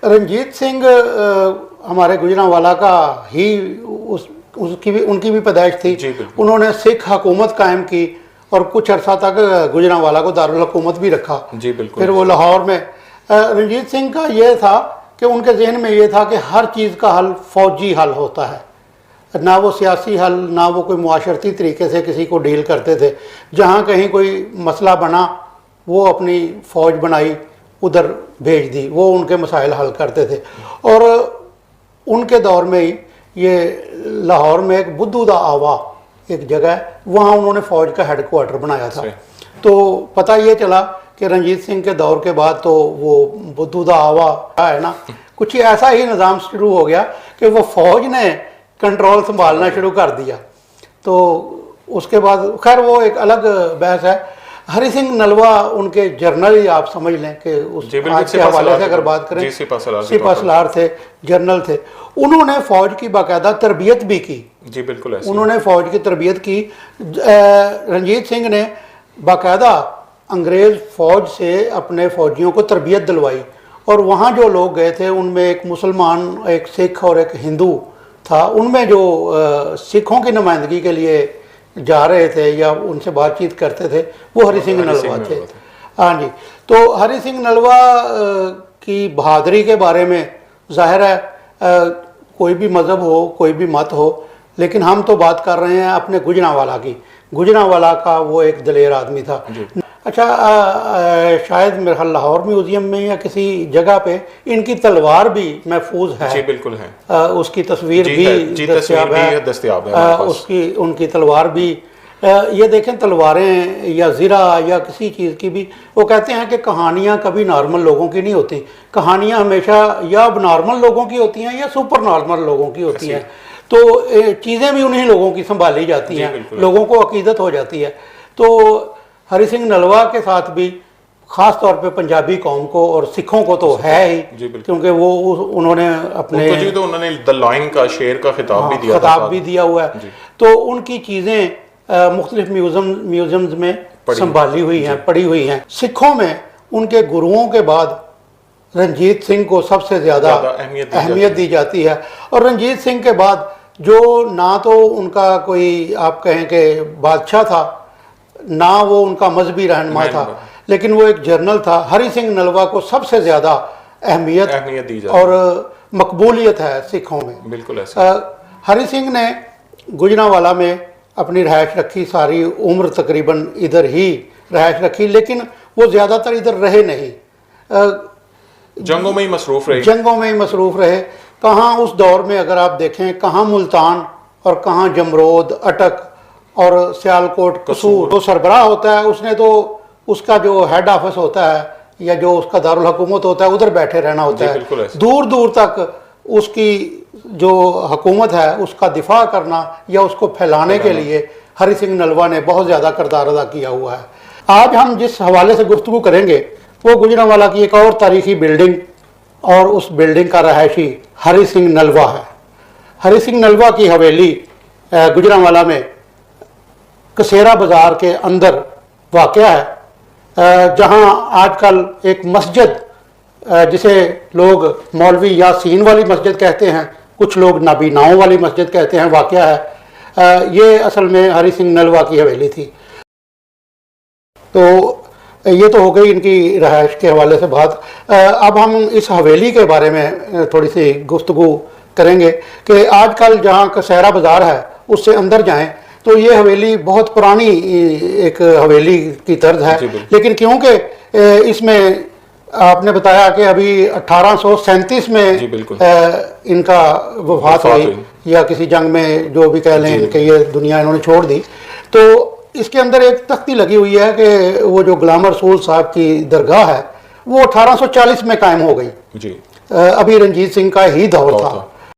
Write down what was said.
रंजीत सिंह हमारे गुजरांवाला का ही उनकी भी पैदाइश थी। उन्होंने सिख हुकूमत कायम की और कुछ अरसा तक गुजरांवाला को दारुल हुकूमत भी रखा। जी बिल्कुल। फिर वो लाहौर में रंजीत सिंह का ये था कि उनके जहन में ये था कि हर चीज़ का हल फौजी हल होता है, ना वो सियासी हल, ना वो कोई मुआशरती तरीके से किसी को डील करते थे। जहाँ कहीं कोई मसला बना वो अपनी फ़ौज बनाई, उधर भेज दी, वो उनके मसाइल हल करते थे। और उनके दौर में ही ये लाहौर में एक बुद्धूदा आवा एक जगह है, वहाँ उन्होंने फ़ौज का हेड क्वार्टर बनाया था। तो पता ये चला कि रंजीत सिंह के दौर के बाद तो वो बुद्धूदा आवा है ना, कुछ ऐसा ही निज़ाम शुरू हो गया कि वो फ़ौज ने कंट्रोल संभालना शुरू कर दिया। तो उसके बाद खैर वो एक अलग बहस है। हरि सिंह नलवा उनके जर्नल ही आप समझ लें कि उस आज के हवाले से अगर बात करें, सिपा सलार थे, जर्नल थे। उन्होंने फ़ौज की बाकायदा तरबियत भी की। जी बिल्कुल ऐसे। उन्होंने फ़ौज की तरबियत की। रंजीत सिंह ने बाकायदा अंग्रेज़ फ़ौज से अपने फ़ौजियों को तरबियत दिलवाई। और वहाँ जो लोग गए थे उनमें एक मुसलमान, एक सिख और एक हिंदू था। उनमें जो सिखों की नुमाइंदगी के लिए जा रहे थे या उनसे बातचीत करते थे वो हरि सिंह नलवा थे। हाँ जी। तो हरि सिंह नलवा की बहादुरी के बारे में ज़ाहिर है कोई भी मज़हब हो, कोई भी मत हो, लेकिन हम तो बात कर रहे हैं अपने गुजरांवाला की। गुजरांवाला का वो एक दलेर आदमी था। अच्छा, शायद मेरे ख्याल लाहौर म्यूज़ियम में या किसी जगह पे इनकी तलवार भी महफूज है। जी बिल्कुल है। उसकी तस्वीर भी दस्तयाब है। उसकी उनकी तलवार भी ये देखें, तलवारें या ज़िरा या किसी चीज़ की भी, वो कहते हैं कि कहानियाँ कभी नॉर्मल लोगों की नहीं होती। कहानियाँ हमेशा या नॉर्मल लोगों की होती हैं या सुपर नॉर्मल लोगों की होती हैं। तो चीज़ें भी उन्हीं लोगों की संभाली जाती हैं, लोगों को अकीदत हो जाती है। तो हरि सिंह नलवा के साथ भी ख़ास तौर पे पंजाबी कौम को और सिखों को तो है ही, क्योंकि वो उन्होंने अपने तो उन्होंने द लायन का, शेर का खिताब भी दिया हुआ है। तो उनकी चीज़ें मुख्तलिफ म्यूज़ियम्स में संभाली हुई हैं, पड़ी हुई हैं। सिखों में उनके गुरुओं के बाद रंजीत सिंह को सबसे ज़्यादा अहमियत दी जाती है। और रंजीत सिंह के बाद जो ना तो उनका कोई आप कहें कि बादशाह था, ना वो उनका मजहबी रहनुमा था, लेकिन वो एक जर्नल था। हरि सिंह नलवा को सबसे ज़्यादा अहमियत दी जाती और मकबूलियत है सिखों में। बिल्कुल ऐसा। हरि सिंह ने गुजरांवाला में अपनी रहायश रखी, सारी उम्र तकरीबन इधर ही रहायश रखी, लेकिन वो ज़्यादातर इधर रहे नहीं, जंगों में ही मसरूफ़ रहे। कहाँ उस दौर में अगर आप देखें, कहाँ मुल्तान और कहाँ जमरोद, अटक और सियालकोट, कसूर। तो सरबराह होता है उसने तो उसका जो हेड ऑफिस होता है या जो उसका दारुल हुकूमत होता है उधर बैठे रहना होता है। दूर दूर तक उसकी जो हुकूमत है उसका दिफा करना या उसको फैलाने के लिए हरि सिंह नलवा ने बहुत ज़्यादा किरदार अदा किया हुआ है। आज हम जिस हवाले से गुफ्तगू करेंगे वो गुजरांवाला की एक और तारीखी बिल्डिंग और उस बिल्डिंग का रहायशी हरि सिंह नलवा है। हरि सिंह नलवा की हवेली गुजरांवाला में कसेरा बाज़ार के अंदर वाक़या है, जहां आजकल एक मस्जिद जिसे लोग मौलवी यासीन वाली मस्जिद कहते हैं, कुछ लोग नाबीनाओं वाली मस्जिद कहते हैं, वाक़या है। ये असल में हरि सिंह नलवा की हवेली थी। तो ये तो हो गई इनकी रहायश के हवाले से बात। अब हम इस हवेली के बारे में थोड़ी सी गुफ्तगू करेंगे कि आजकल जहाँ कसेरा बाज़ार है उससे अंदर जाएं तो ये हवेली बहुत पुरानी एक हवेली की तर्ज है, लेकिन क्योंकि इसमें आपने बताया कि अभी 1837 में इनका वफात हुई या किसी जंग में जो भी कह लें कि ये दुनिया इन्होंने छोड़ दी, तो इसके अंदर एक तख्ती लगी हुई है कि वो जो गुलाम रसूल साहब की दरगाह है वो 1840 में कायम हो गई। अभी रंजीत सिंह का ही दौर था।